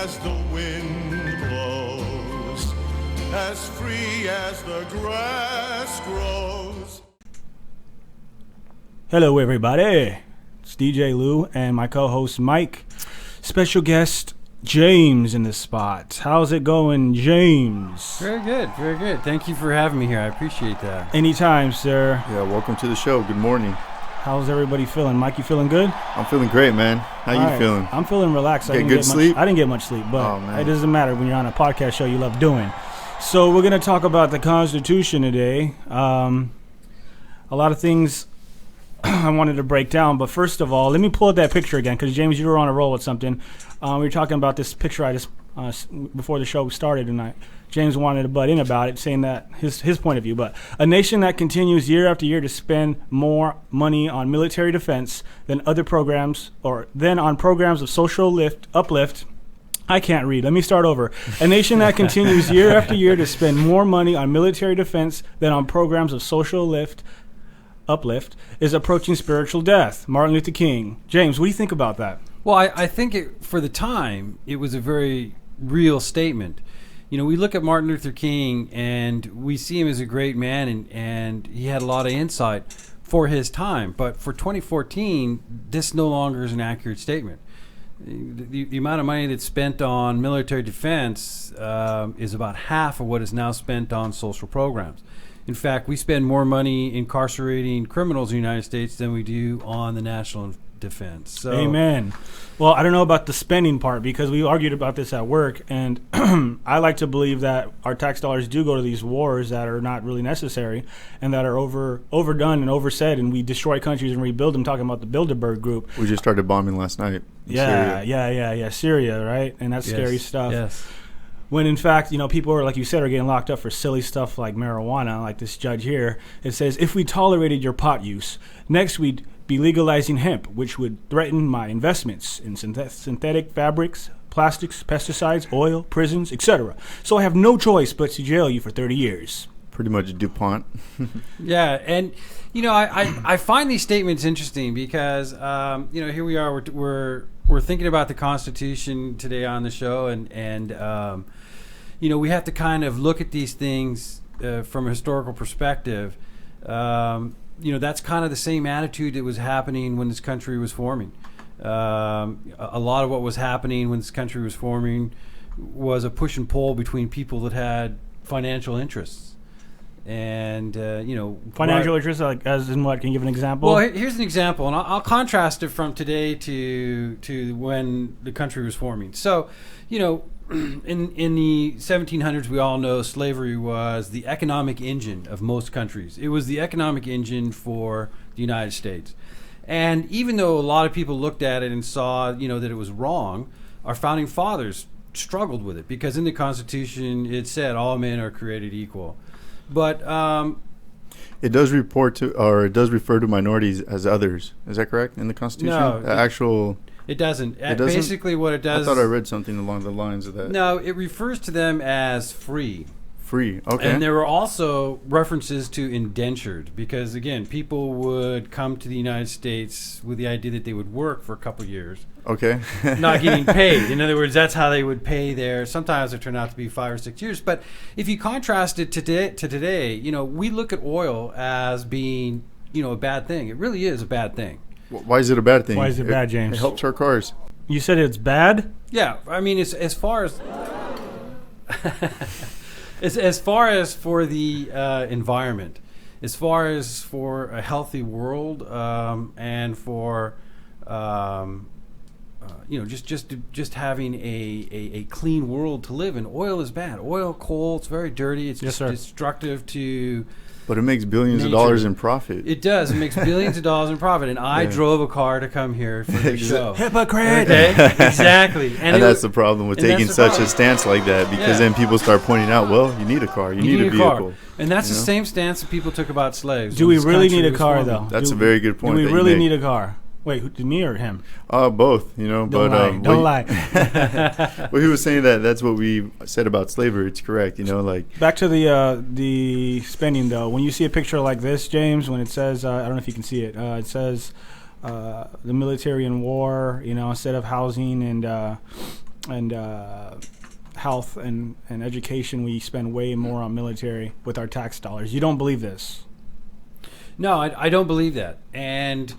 as the wind blows, as free as the grass grows. Hello, everybody. It's DJ Lou and my co-host Mike. Special guest James in the spot. How's it going, James? Very good, very good. Thank you for having me here. I appreciate that. Anytime, sir. Yeah, welcome to the show. Good morning. How's everybody feeling? Mike, you feeling good? I'm feeling great, man. How you feeling? I'm feeling relaxed. Get good sleep? I didn't get much sleep, but it doesn't matter when you're on a podcast show you love doing. So we're going to talk about the Constitution today. A lot of things I wanted to break down, but first of all, let me pull up that picture again, because James, you were on a roll with something. We were talking about this picture I just before the show started, and James wanted to butt in about it, saying that his point of view. But a nation that continues year after year to spend more money on military defense than other programs, or then on programs of social uplift. I can't read. Let me start over. A nation that continues year after year to spend more money on military defense than on programs of social uplift is approaching spiritual death. Martin Luther King. James, what do you think about that? Well, I think for the time, it was a very real statement. You know, we look at Martin Luther King and we see him as a great man, and he had a lot of insight for his time. But for 2014, this no longer is an accurate statement. The amount of money that's spent on military defense is about half of what is now spent on social programs. In fact, we spend more money incarcerating criminals in the United States than we do on the national defense. So, amen. Well, I don't know about the spending part, because we argued about this at work, and I like to believe that our tax dollars do go to these wars that are not really necessary and that are overdone and oversaid, and we destroy countries and rebuild them, talking about the Bilderberg group. We just started bombing last night. Syria, right? And that's scary stuff. Yes. When in fact, people are, like you said, are getting locked up for silly stuff like marijuana, like this judge here. It says, if we tolerated your pot use, next we'd be legalizing hemp, which would threaten my investments in synthetic fabrics, plastics, pesticides, oil, prisons, etc. So I have no choice but to jail you for 30 years. Pretty much DuPont. Yeah, and I find these statements interesting because here we are, we're thinking about the Constitution today on the show, and we have to kind of look at these things from a historical perspective. That's kind of the same attitude that was happening when this country was forming. A lot of what was happening when this country was forming was a push and pull between people that had financial interests. And financial interests, like as in what? Can you give an example? Well, here's an example, and I'll contrast it from today to when the country was forming. So, in the 1700s, we all know slavery was the economic engine of most countries. It was the economic engine for the United States. And even though a lot of people looked at it and saw, that it was wrong, our founding fathers struggled with it, because in the Constitution it said all men are created equal. But it does refer to minorities as others. Is that correct in the Constitution? No, it doesn't. It doesn't. Basically, what it does. I thought I read something along the lines of that. No, it refers to them as free. Free. Okay. And there were also references to indentured, because again, people would come to the United States with the idea that they would work for a couple years. Okay. Not getting paid. In other words, that's how they would pay their. Sometimes it turned out to be 5 or 6 years. But if you contrast it to today, we look at oil as being, a bad thing. It really is a bad thing. Why is it a bad thing? Why is it bad, James? It helps our cars. You said it's bad? Yeah, I mean, as far as as far as for the environment, as far as for a healthy world, and for just having a clean world to live in, oil is bad. Oil, coal, it's very dirty. It's destructive to. But it makes billions of dollars in profit. It does. It makes billions of dollars in profit. And I drove a car to come here for the show. Hypocrite! Okay? Exactly. And that's the problem with taking such a stance like that, because then people start pointing out, well, you need a car. You need a vehicle. And that's the same stance that people took about slaves. Do we really need a car, though? That's a very good point. Do we really need a car? Wait, me or him? Both, Don't but lie. Well, he was saying that that's what we said about slavery. It's correct, like. Back to the spending, though. When you see a picture like this, James, when it says, I don't know if you can see it. It says the military in war, instead of housing and health and education, we spend way more on military with our tax dollars. You don't believe this? No, I don't believe that. And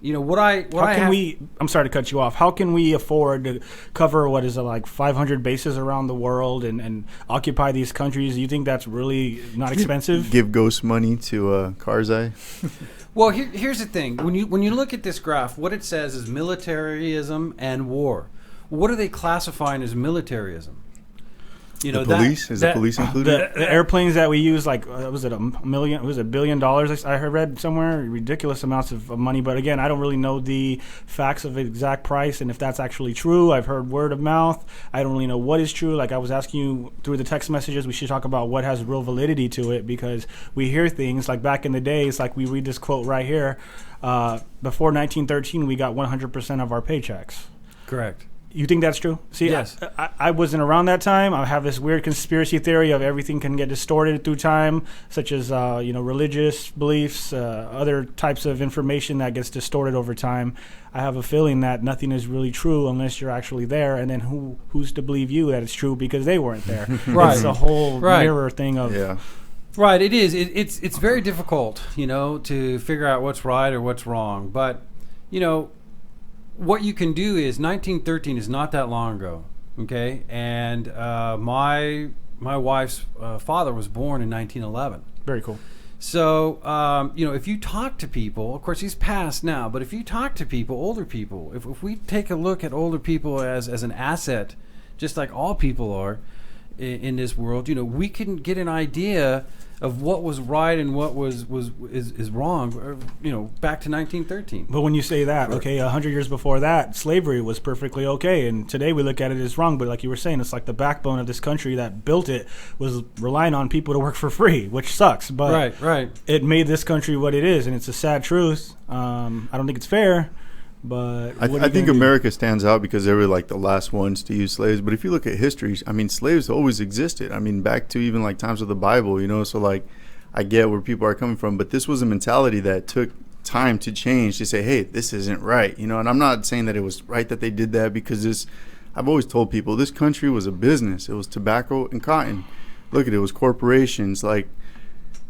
I'm sorry to cut you off. How can we afford to cover what is it, like 500 bases around the world and occupy these countries? Do you think that's really not expensive? Give ghost money to Karzai. Well, here's the thing. When you look at this graph, what it says is militarism and war. What are they classifying as militarism? The police? Is the police included? The airplanes that we use, like, was it $1 billion? I read somewhere, ridiculous amounts of money. But again, I don't really know the facts of the exact price and if that's actually true. I've heard word of mouth. I don't really know what is true. Like I was asking you through the text messages, we should talk about what has real validity to it, because we hear things like back in the days, like we read this quote right here. Before 1913, we got 100% of our paychecks. Correct. You think that's true? See, yes. I wasn't around that time. I have this weird conspiracy theory of everything can get distorted through time, such as religious beliefs, other types of information that gets distorted over time. I have a feeling that nothing is really true unless you're actually there, and then who's to believe you that it's true because they weren't there? Right. It's a whole mirror thing of. Yeah. Right. It is. It's very difficult, to figure out what's right or what's wrong. But, what you can do is 1913 is not that long ago, okay? And my wife's father was born in 1911. Very cool. So, if you talk to people, of course he's passed now, but if you talk to people, older people, if we take a look at older people as an asset, just like all people are in this world, we can get an idea of what was right and what is wrong, back to 1913. But when you say that, okay, 100 years before that, slavery was perfectly okay, and today we look at it as wrong. But like you were saying, it's like the backbone of this country that built it was relying on people to work for free, which sucks. But right. It made this country what it is, and it's a sad truth. I don't think it's fair. But I think America stands out because they were like the last ones to use slaves. But if you look at history, I mean, slaves always existed. I mean, back to even like times of the Bible, So like, I get where people are coming from, but this was a mentality that took time to change, to say, hey, this isn't right, And I'm not saying that it was right that they did that, because I've always told people this country was a business. It was tobacco and cotton. Look at it was corporations. Like,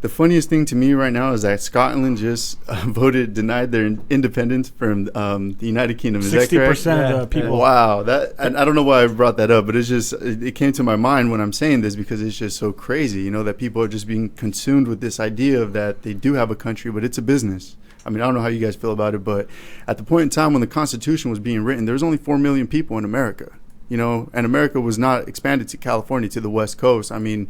the funniest thing to me right now is that Scotland just denied their independence from the United Kingdom. Is 60% that correct? Of the people. Wow, and I don't know why I brought that up, but it came to my mind when I'm saying this, because it's just so crazy, that people are just being consumed with this idea of that they do have a country, but it's a business. I mean, I don't know how you guys feel about it, but at the point in time when the Constitution was being written, there was only 4 million people in America, and America was not expanded to California, to the West Coast. I mean,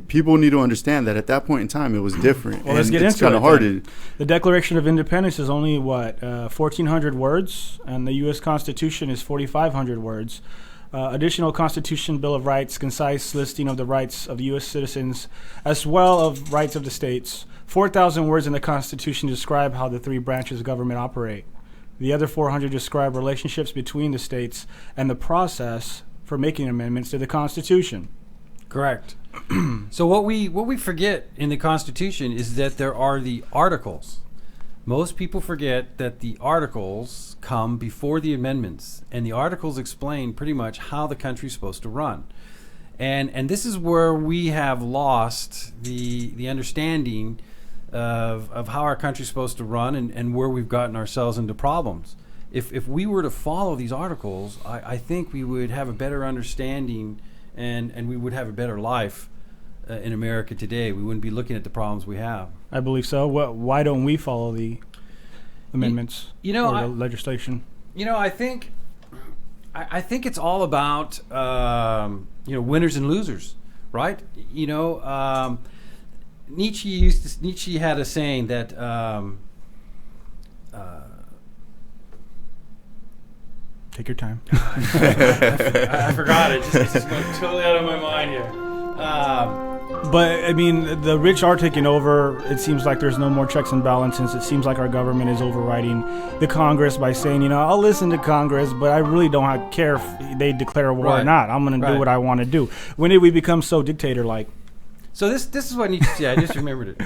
people need to understand that at that point in time it was different. Well, let's get into it. Hard. The Declaration of Independence is only 1,400 words, and the U.S. Constitution is 4,500 words. Additional Constitution, Bill of Rights, concise listing of the rights of U.S. citizens, as well of rights of the states. 4,000 words in the Constitution describe how the three branches of government operate. The other 400 describe relationships between the states and the process for making amendments to the Constitution. Correct. So what we forget in the Constitution is that there are the articles. Most people forget that the articles come before the amendments, and the articles explain pretty much how the country's supposed to run. And this is where we have lost the understanding of how our country's supposed to run, and where we've gotten ourselves into problems. If we were to follow these articles, I think we would have a better understanding, and we would have a better life in America today. We wouldn't be looking at the problems we have. I believe so. Why don't we follow the amendments or the legislation? I think it's all about winners and losers, right? Nietzsche had a saying that take your time. I forgot it. It's just going totally out of my mind here. But I mean, the rich are taking over. It seems like there's no more checks and balances. It seems like our government is overriding the Congress by saying, I'll listen to Congress, but I really don't care if they declare war or not. I'm going to do what I want to do. When did we become so dictator-like? So this is what Nietzsche said. I just remembered it.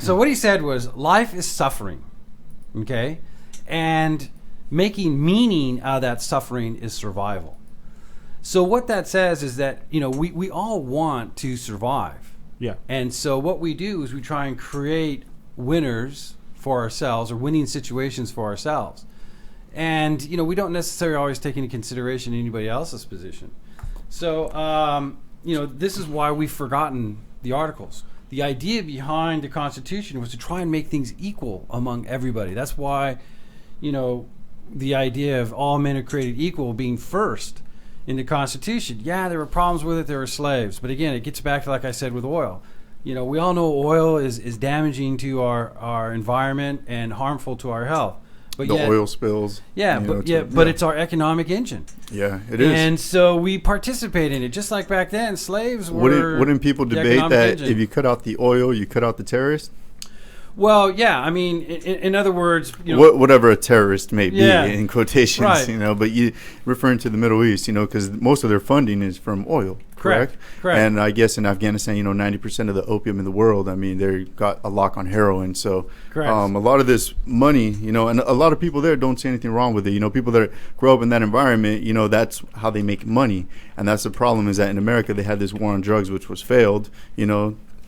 So what he said was, life is suffering, okay? And making meaning out of that suffering is survival. So what that says is that, we all want to survive. Yeah. And so what we do is we try and create winners for ourselves, or winning situations for ourselves. And, we don't necessarily always take into consideration anybody else's position. So, this is why we've forgotten the Articles. The idea behind the Constitution was to try and make things equal among everybody. That's why, the idea of all men are created equal being first in the Constitution. Yeah, there were problems with it. There were slaves. But again, it gets back to, like I said, with oil. We all know oil is damaging to our environment and harmful to our health. But the oil spills. Yeah, but it's our economic engine. Yeah, it is. And so we participate in it. Just like back then, slaves were. Wouldn't people debate that engine. If you cut out the oil, you cut out the terrorist? Well, yeah. I mean, in other words, whatever a terrorist may be, in quotations, right. But you referring to the Middle East, because most of their funding is from oil, correct? And I guess in Afghanistan, 90% of the opium in the world, they got a lock on heroin. So a lot of this money, and a lot of people there don't see anything wrong with it. People that grow up in that environment, that's how they make money. And that's the problem, is that in America they had this war on drugs, which was failed,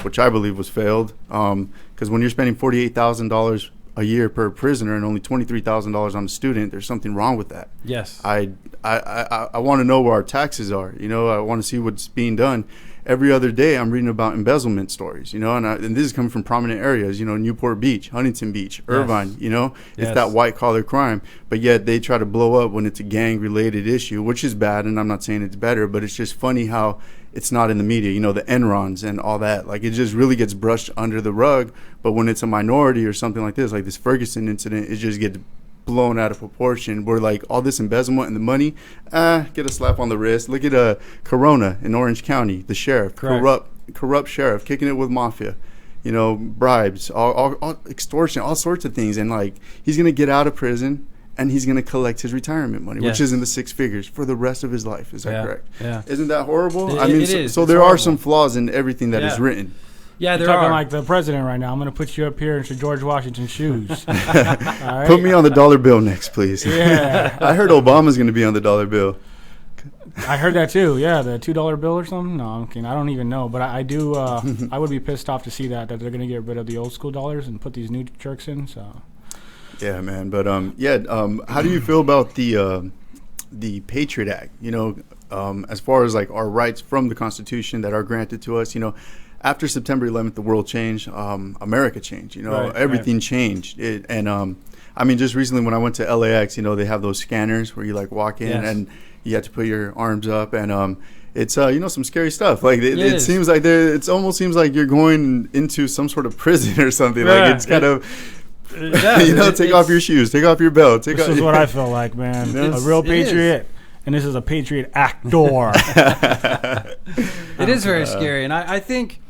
which I believe was failed, because when you're spending $48,000 a year per prisoner and only $23,000 on a student, there's something wrong with that. Yes. I want to know where our taxes are. I want to see what's being done. Every other day, I'm reading about embezzlement stories. And this is coming from prominent areas. Newport Beach, Huntington Beach, Irvine. It's that white collar crime, but yet they try to blow up when it's a gang related issue, which is bad. And I'm not saying it's better, but it's just funny how it's not in the media, the Enrons and all that. Like, it just really gets brushed under the rug. But when it's a minority or something like this, like this Ferguson incident, it just gets blown out of proportion. Where like all this embezzlement and the money, get a slap on the wrist. Look at Corona in Orange County, the sheriff, corrupt sheriff, kicking it with mafia, bribes, all extortion, all sorts of things. And like, he's gonna get out of prison and he's going to collect his retirement money, which is in the six figures for the rest of his life. Is that correct? Yeah. Isn't that horrible? It is. So there are some flaws in everything that is written. Yeah, You're talking like the president right now. I'm going to put you up here in some George Washington shoes. All right? Put me on the dollar bill next, please. Yeah. I heard Obama's going to be on the dollar bill. I heard that too. Yeah, the $2 bill or something. No, I'm kidding. I don't even know, but I do. I would be pissed off to see that they're going to get rid of the old school dollars and put these new jerks in. So. Yeah, man. But how do you feel about the Patriot Act? As far as like our rights from the Constitution that are granted to us. After September 11th, the world changed. America changed. Everything changed. Just recently when I went to LAX, they have those scanners where you like walk in and you have to put your arms up and it's some scary stuff. Like it seems like it almost seems like you're going into some sort of prison or something. Yeah, like it's kind of. Take off your shoes, take off your belt. This is what I feel like, man. A real patriot, and this is a patriot actor. It is very scary, and I think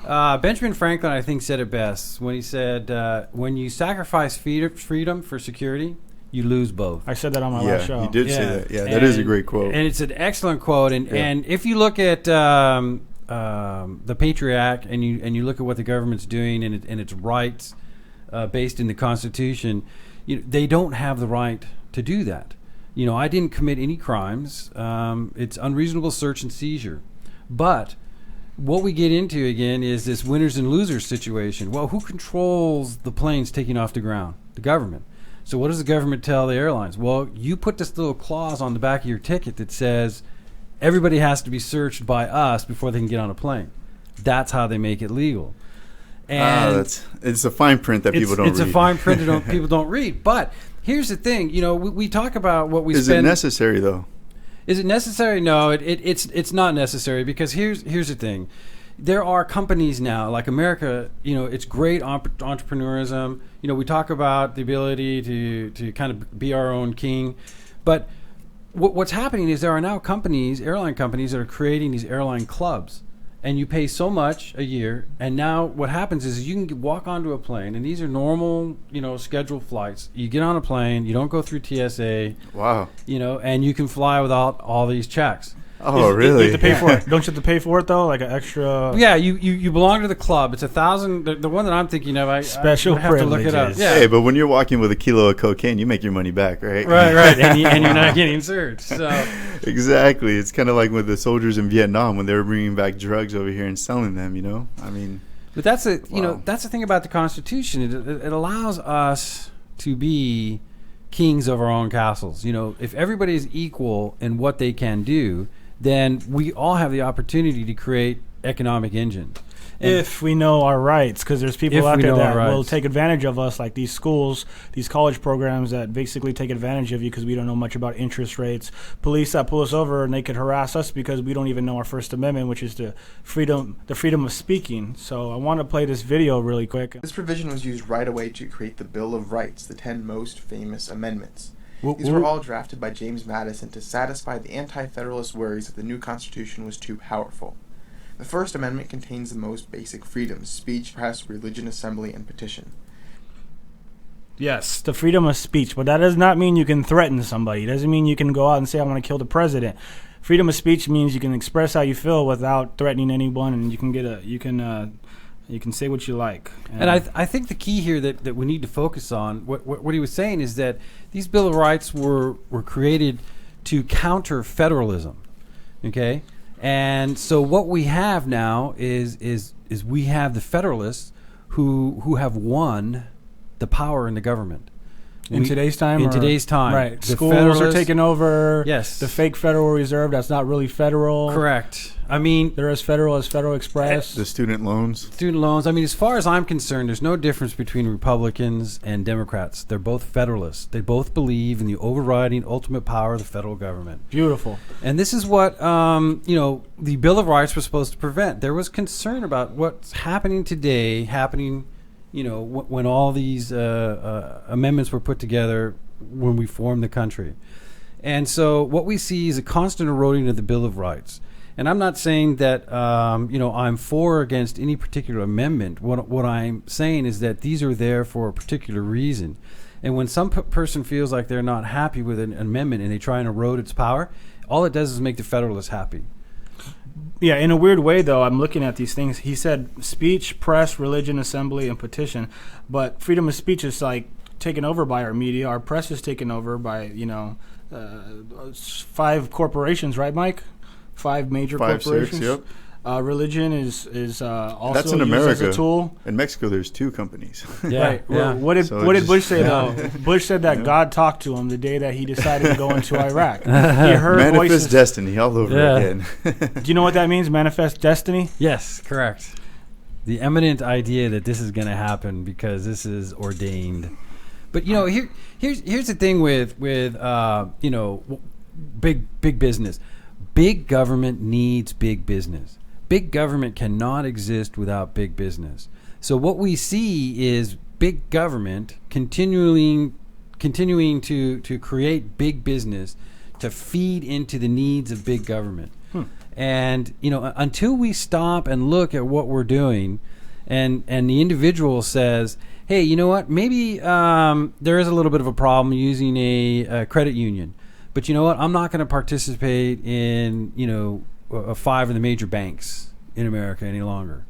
Benjamin Franklin, I think, said it best when he said, "When you sacrifice freedom for security, you lose both." I said that on my last show. You did say that. Yeah, that is a great quote, and it's an excellent quote. And if you look at the Patriot Act and you look at what the government's doing and its rights. Based in the Constitution, they don't have the right to do that. I didn't commit any crimes. It's unreasonable search and seizure. But what we get into again is this winners and losers situation. Well, who controls the planes taking off the ground? The government. So what does the government tell the airlines? Well, you put this little clause on the back of your ticket that says everybody has to be searched by us before they can get on a plane. That's how they make it legal. And it's a fine print that people don't read. It's a fine print that people don't read. But here's the thing, we talk about what we spend. Is it necessary though? Is it necessary? No, it's not necessary because here's the thing. There are companies now, like America, it's great entrepreneurism. We talk about the ability to kind of be our own king. But what's happening is there are now airline companies that are creating these airline clubs. And you pay so much a year, and now what happens is you can walk onto a plane, and these are normal, scheduled flights. You get on a plane, you don't go through TSA. Wow. And you can fly without all these checks. Oh, You really? have to pay for it. Don't you have to pay for it though? Like an extra Yeah, you belong to the club. It's $1,000. The one that I'm thinking of, I Special would have to look it up. privileges. Yeah, Hey, but when you're walking with a kilo of cocaine, you make your money back, right? right, and you're not getting searched. So Exactly. It's kind of like with the soldiers in Vietnam when they were bringing back drugs over here and selling them. You know, I mean, but that's Wow. that's the thing about the Constitution. It allows us to be kings of our own castles. You know, if everybody is equal in what they can do, then we all have the opportunity to create economic engine. And if we know our rights, because there's If people out we there know that our will rights. take advantage of us, like these schools, these college programs that basically take advantage of you because we don't know much about interest rates. Police that pull us over and they could harass us because we don't even know our First Amendment, which is the freedom of speaking. So I want to play this video really quick. This provision was used right away to create the Bill of Rights, the 10 most famous amendments. Whoop, These were whoop. all drafted by James Madison to satisfy the anti-federalist worries that the new Constitution was too powerful. The First Amendment contains the most basic freedoms: speech, press, religion, assembly, and petition. Yes, the freedom of speech, but that does not mean you can threaten somebody. It doesn't mean you can go out and say, I want to kill the president. Freedom of speech means you can express how you feel without threatening anyone, and you can say what you like. And I think the key here that we need to focus on, what he was saying is that these Bill of Rights were created to counter federalism, okay? And so what we have now is we have the Federalists who have won the power in the government. In today's time? In today's time. Right. The Schools are Federalists- taking over. Yes. The fake Federal Reserve that's not really federal. Correct. I mean, They're as federal as Federal Express. the student loans. student loans. I mean, as far as I'm concerned, there's no difference between Republicans and Democrats. They're both Federalists. They both believe in the overriding ultimate power of the federal government. Beautiful. And this is what the Bill of Rights was supposed to prevent. There was concern about what's happening today, when all these amendments were put together when we formed the country. And so what we see is a constant eroding of the Bill of Rights. And I'm not saying that I'm for or against any particular amendment. What I'm saying is that these are there for a particular reason. And when some person feels like they're not happy with an amendment and they try and erode its power, all it does is make the Federalists happy. Yeah, in a weird way, though, I'm looking at these things. He said speech, press, religion, assembly, and petition. But freedom of speech is like taken over by our media. Our press is taken over by, 5 corporations, right, Mike? 5 major 5, 6, corporations. yep. Religion is also That's in used America. as a tool. In Mexico, there's 2 companies. Right. Yeah. What did So what did just- Bush say Yeah. though? Bush said that God talked to him the day that he decided to go into Iraq. He heard Manifest voices. destiny all over Yeah. again. Do you know what that means? Manifest destiny. Yes, correct. The eminent idea that this is going to happen because this is ordained. But here's the thing with big business. Big government needs big business. Big government cannot exist without big business. So what we see is big government continuing to create big business to feed into the needs of big government. And until we stop and look at what we're doing, and the individual says, hey, you know what? Maybe there is a little bit of a problem using a credit union, but you know what? I'm not going to participate in 5 of the major banks in America any longer,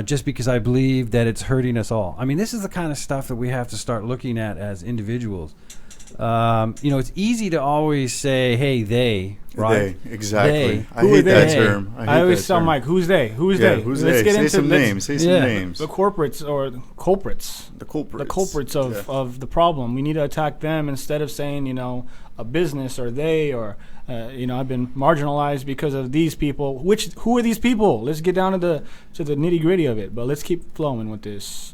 just because I believe that it's hurting us all. I mean, this is the kind of stuff that we have to start looking at as individuals. It's easy to always say, hey, they, right? They, exactly. They. I Who are hate that they? term. I always that tell term. Mike, who's they? Who's Yeah, they? who's Let's they? get Say into some let's- names. Say some Yeah. names. The corporates or culprits. The culprits. The culprits of, Yeah. of the problem. We need to attack them instead of saying, a business or they or, I've been marginalized because of these people. Who are these people? Let's get down to the nitty gritty of it. But let's keep flowing with this.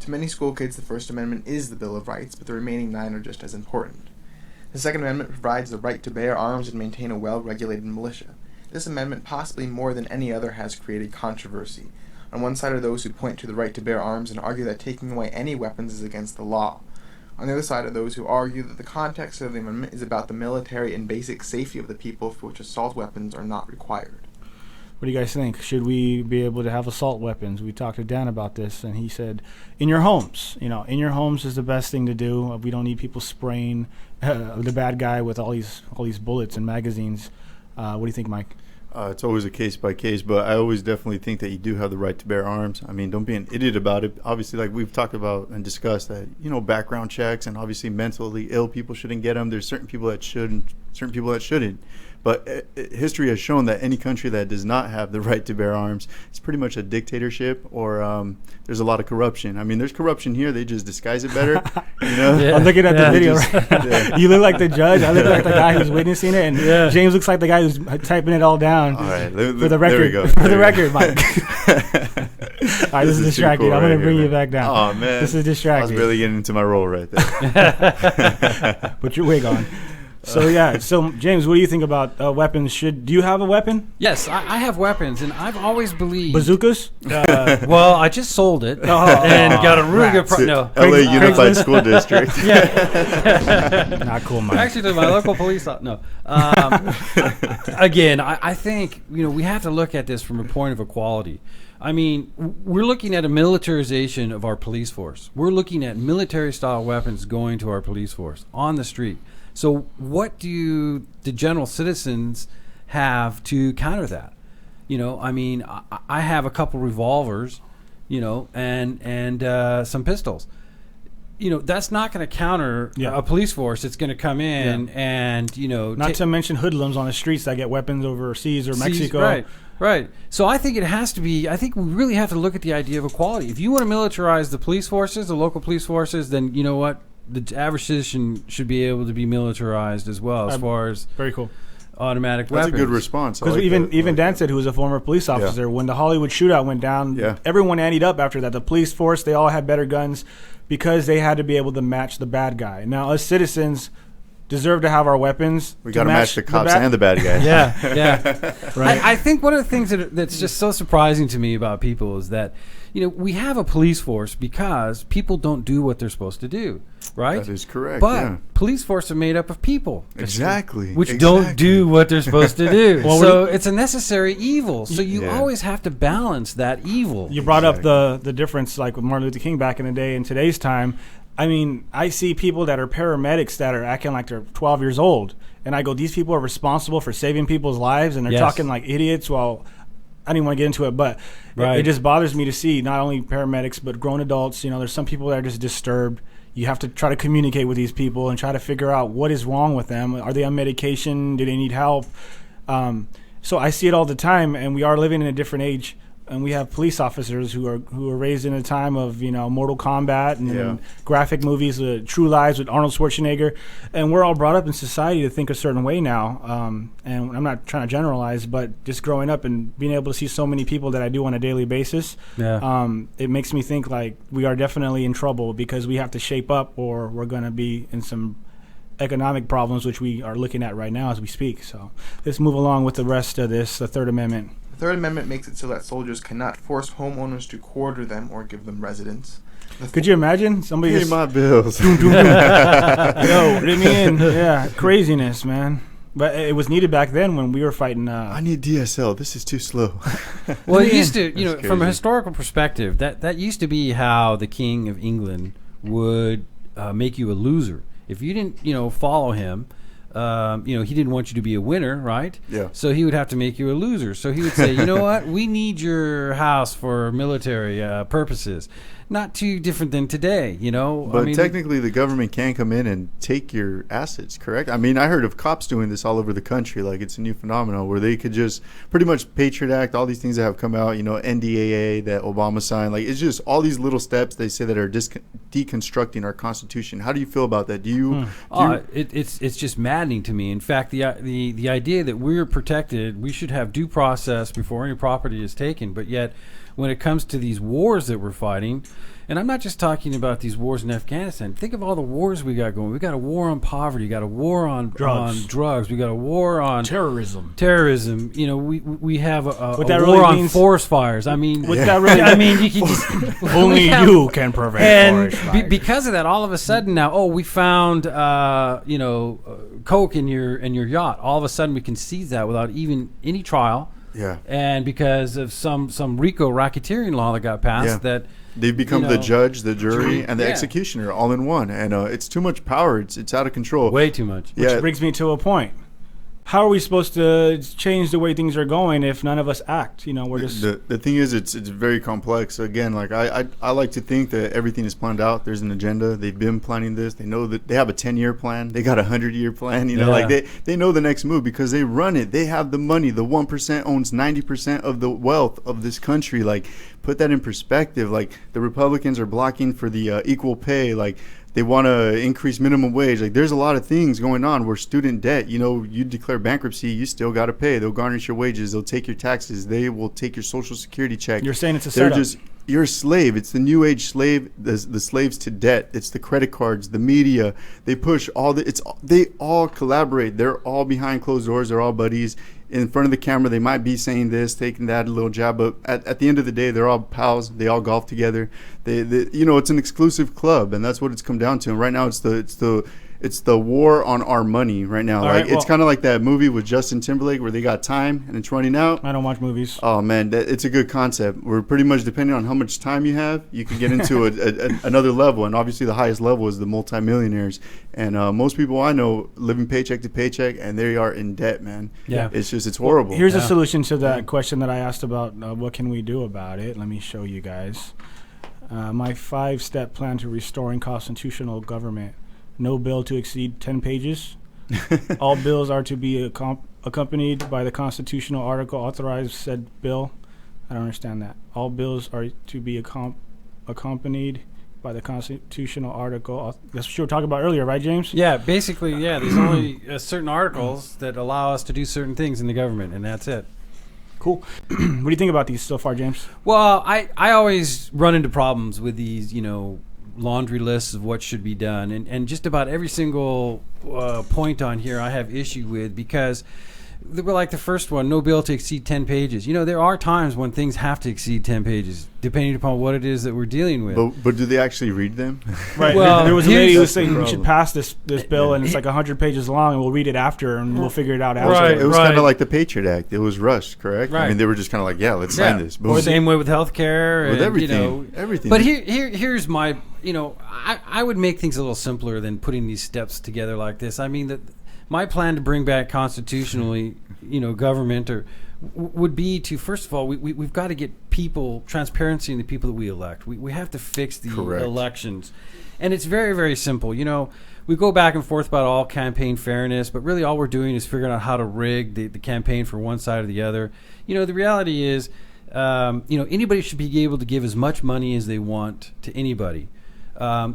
To many school kids, the First Amendment is the Bill of Rights, but the remaining 9 are just as important. The Second Amendment provides the right to bear arms and maintain a well-regulated militia. This amendment, possibly more than any other, has created controversy. On one side are those who point to the right to bear arms and argue that taking away any weapons is against the law. On the other side are those who argue that the context of the amendment is about the military and basic safety of the people, for which assault weapons are not required. What do you guys think? Should we be able to have assault weapons? We talked to Dan about this, and he said, in your homes. In your homes is the best thing to do. We don't need people spraying the bad guy with all these bullets and magazines. What do you think, Mike? It's always a case by case, but I always definitely think that you do have the right to bear arms. I mean, don't be an idiot about it. Obviously, like we've talked about and discussed that, background checks and obviously mentally ill people shouldn't get them. There's certain people that should and certain people that shouldn't. But history has shown that any country that does not have the right to bear arms is pretty much a dictatorship, or there's a lot of corruption. I mean, there's corruption here. They just disguise it better. Yeah. I'm looking at the video. Yeah. You look like the judge. I look like the guy who's witnessing it, and James looks like the guy who's typing it all down. All right, for the record. There we go. For the record, Mike. All right, this is distracting. Cool I'm going right to bring here, you back down. Oh, man. This is distracting. I was really getting into my role right there. Put your wig on. So James, what do you think about weapons? Do you have a weapon? Yes, I have weapons, and I've always believed bazookas. Well, I just sold it and got a really good price. No, LA Unified School District. Not cool, Mike. Actually, to my local police. No. Again, I think we have to look at this from a point of equality. I mean, we're looking at a militarization of our police force. We're looking at military-style weapons going to our police force on the street. So what do the general citizens have to counter that? I mean, I have a couple revolvers, and some pistols. That's not going to counter a police force. It's going to come in and, Not to mention hoodlums on the streets that get weapons overseas or Mexico. Right. So I think it has to be, I think we really have to look at the idea of equality. If you want to militarize the police forces, the local police forces, then you know what? The average citizen should be able to be militarized as well, as far as very cool automatic weapons. That's a good response. Because even Dan said, who was a former police officer, when the Hollywood shootout went down, everyone anteed up after that. The police force, they all had better guns because they had to be able to match the bad guy. Now, us citizens deserve to have our weapons. We got to match the cops and the bad guys. Yeah. Right. I think one of the things that's just so surprising to me about people is that, we have a police force because people don't do what they're supposed to do, right? That is correct. But police force are made up of people. Exactly. Which don't do what they're supposed to do. So it's a necessary evil. So you always have to balance that evil. You brought up the difference, like with Martin Luther King back in the day and today's time. I mean, I see people that are paramedics that are acting like they're 12 years old. And I go, these people are responsible for saving people's lives, and they're talking like idiots. Well, I didn't want to get into it, but it just bothers me to see not only paramedics, but grown adults. There's some people that are just disturbed. You have to try to communicate with these people and try to figure out what is wrong with them. Are they on medication? Do they need help? So I see it all the time, and we are living in a different age. And we have police officers who are raised in a time of Mortal Kombat and graphic movies, True Lives with Arnold Schwarzenegger, and we're all brought up in society to think a certain way now. And I'm not trying to generalize, but just growing up and being able to see so many people that I do on a daily basis, it makes me think like we are definitely in trouble because we have to shape up, or we're going to be in some economic problems, which we are looking at right now as we speak. So let's move along with the rest of this, the Third Amendment. The Third Amendment makes it so that soldiers cannot force homeowners to quarter them or give them residence. Could you imagine somebody? Pay my bills. Yo, let me in. Yeah, craziness, man. But it was needed back then when we were fighting. I need DSL. This is too slow. Well, it used to, from a historical perspective, that used to be how the King of England would make you a loser if you didn't, follow him. He didn't want you to be a winner, right? Yeah. So he would have to make you a loser. So he would say, you know what? We need your house for military purposes. Not too different than today, But technically, the government can come in and take your assets, correct? I mean, I heard of cops doing this all over the country. Like, it's a new phenomenon where they could just pretty much Patriot Act, all these things that have come out, NDAA that Obama signed. Like, it's just all these little steps they say that are deconstructing our Constitution. How do you feel about that? It's just maddening to me. In fact, the idea that we're protected, we should have due process before any property is taken, but yet when it comes to these wars that we're fighting, and I'm not just talking about these wars in Afghanistan. Think of all the wars we got going. We got a war on poverty. We got a war on drugs. We got a war on terrorism. We have a war on forest fires. I mean, what that really? I mean, you can just only you can prevent forest fires. Because of that, all of a sudden now, we found coke in your yacht. All of a sudden, we can seize that without even any trial. Yeah. And because of some RICO racketeering law that got passed, that they've become the judge, the jury, and the executioner all in one, and it's too much power. It's out of control. Way too much. Which brings me to a point. how are we supposed to change the way things are going if none of us act? You know, we're just the thing is, it's very complex. Again, like I like to think that everything is planned out. There's an agenda. They've been planning this. They know that they have a 10-year plan. They got a 100-year plan. You know, like they know the next move because they run it. They have the money. The 1% owns 90% of the wealth of this country. Like, put that in perspective. Like, the Republicans are blocking for the equal pay. Like, they want to increase minimum wage. Like, there's a lot of things going on where student debt, you know, you declare bankruptcy, you still got to pay. They'll garnish your wages. They'll take your taxes. They will take your Social Security check. You're saying it's a setup. You're a slave. It's the new age slave, the slaves to debt. It's the credit cards, the media. They push they all collaborate. They're all behind closed doors. They're all buddies. In front of the camera, they might be saying this, taking that, a little jab, but at the end of the day, they're all pals. They all golf together. They you know, it's an exclusive club, and that's what it's come down to. And right now, it's the war on our money right now. It's kind of like that movie with Justin Timberlake where they got time and it's running out. I don't watch movies. Oh man, it's a good concept. We're pretty much, depending on how much time you have, you can get into another level. And obviously, the highest level is the multimillionaires. And most people I know living paycheck to paycheck, and they are in debt, man. Yeah, it's horrible. Here's a solution to that question that I asked about. What can we do about it? Let me show you guys my 5-step plan to restoring constitutional government. No bill to exceed 10 pages. All bills are to be accompanied by the constitutional article authorized said bill. I don't understand that. All bills are to be accompanied by the constitutional article. That's what you were talking about earlier, right, James? Yeah, basically, yeah. There's only certain articles that allow us to do certain things in the government, and that's it. Cool. What do you think about these so far, James? Well, I always run into problems with these, you know, laundry lists of what should be done, and just about every single point on here I have issue with, because they were like the first one, no bill to exceed 10 pages. You know, there are times when things have to exceed 10 pages, depending upon what it is that we're dealing with. But do they actually read them? Right. Well, there was a lady who was saying we should pass this bill, and it's like 100 pages long, and we'll read it after, and we'll figure it out after. Right, it was kind of like the Patriot Act. It was rushed, correct? Right. I mean, they were just kind of like, yeah, let's sign this. Boom. Or same way with healthcare. With and, everything. You know, everything. But here's my, you know, I would make things a little simpler than putting these steps together like this. I mean, my plan to bring back constitutionally, you know, government would be to, first of all, we've got to get transparency in the people that we elect. We have to fix the elections. And it's very, very simple. You know, we go back and forth about all campaign fairness, but really all we're doing is figuring out how to rig the campaign for one side or the other. You know, the reality is, you know, anybody should be able to give as much money as they want to anybody.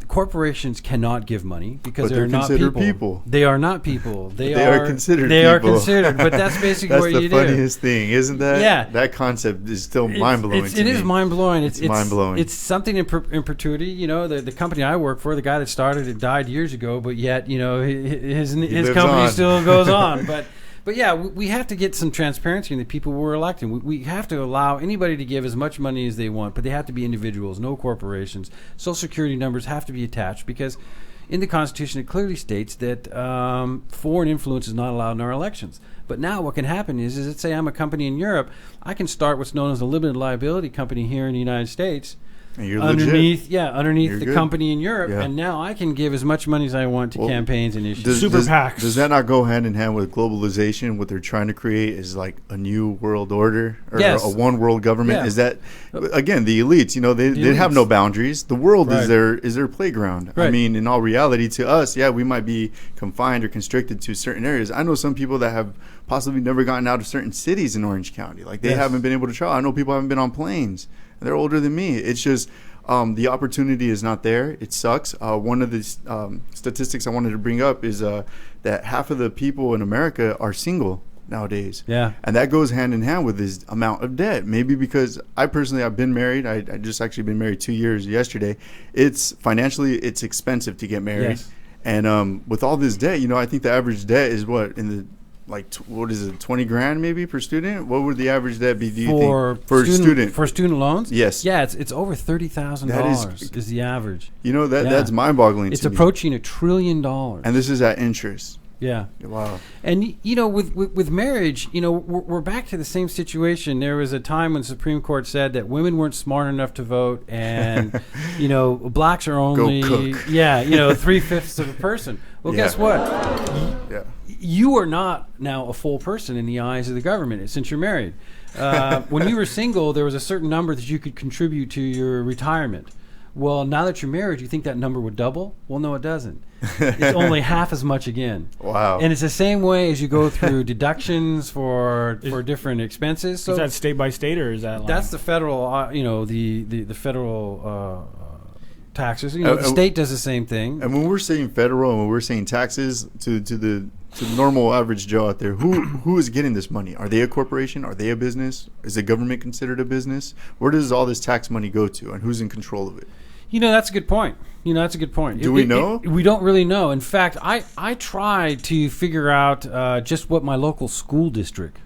Corporations cannot give money because they're not people. They are not people. They are considered. They are considered. But that's basically what you do. That's the funniest thing, isn't that? Yeah. That concept is still mind blowing. It is mind blowing. It's mind blowing. It's something in perpetuity. You know, the company I work for, the guy that started it died years ago, but yet, you know, his company still goes on. But yeah, we have to get some transparency in the people we're electing. We have to allow anybody to give as much money as they want, but they have to be individuals, no corporations. Social Security numbers have to be attached because in the Constitution it clearly states that foreign influence is not allowed in our elections. But now what can happen is let's say I'm a company in Europe, I can start what's known as a limited liability company here in the United States. And you're underneath you're the good. company in Europe, and now I can give as much money as I want to campaigns and issues. Super PACs. Does that not go hand in hand with globalization? What they're trying to create is like a new world order or a one world government. Yeah. Is that again the elites? You know, they have no boundaries. The world is their playground. Right. I mean, in all reality, to us, we might be confined or constricted to certain areas. I know some people that have possibly never gotten out of certain cities in Orange County. Like they haven't been able to travel. I know people haven't been on planes. They're older than me. It's just the opportunity is not there. It sucks. One of the statistics I wanted to bring up is that half of the people in America are single nowadays. Yeah. And that goes hand in hand with this amount of debt. Maybe because I've been married. I just actually been married 2 years yesterday. It's financially, it's expensive to get married. Yes. And with all this debt, you know, I think the average debt is what in the what is it, 20 grand maybe per student? What would the average debt be, do you think? For student loans? Yes. Yeah, it's over $30,000 is the average. You know, that's mind-boggling to me. It's approaching $1 trillion. And this is at interest. Yeah. Wow. And with marriage, we're back to the same situation. There was a time when the Supreme Court said that women weren't smart enough to vote, and blacks are only Go cook. 3/5 of a person. Well, Yeah. guess what? Yeah. You are not now a full person in the eyes of the government since you're married. When you were single, there was a certain number that you could contribute to your retirement. Well, now that you're married, you think that number would double? Well, no, it doesn't. It's only half as much again. Wow. And it's the same way as you go through deductions for different expenses. So is that state by state, or is that that's the federal, the federal taxes. The state does the same thing. And when we're saying federal and when we're saying taxes to the normal average Joe out there, who is getting this money? Are they a corporation? Are they a business? Is the government considered a business? Where does all this tax money go to, and who's in control of it? That's a good point. That's a good point. Do we know? We don't really know. In fact, I tried to figure out just what my local school district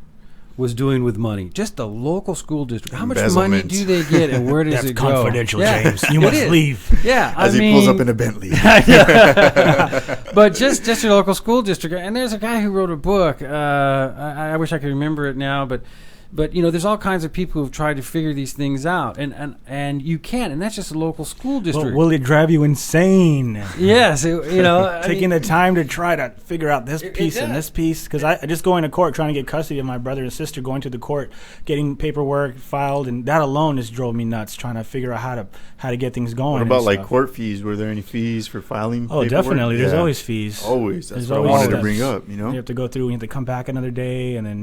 was doing with money. Just the local school district. How much money do they get, and where does it go? That's confidential, James. You must leave. Yeah, As he pulls up in a Bentley. But just your local school district. And there's a guy who wrote a book. I wish I could remember it now, but there's all kinds of people who've tried to figure these things out, and you can't, and that's just a local school district. Well, will it drive you insane? Yes, taking the time to try to figure out this piece and this piece, because I just going to court trying to get custody of my brother and sister, going to the court, getting paperwork filed, and that alone just drove me nuts. Trying to figure out how to get things going. What about court fees? Were there any fees for filing? Oh, paperwork? definitely. There's always fees. Always. That's There's what I always wanted to steps. bring up. You have to go through. You have to come back another day, and then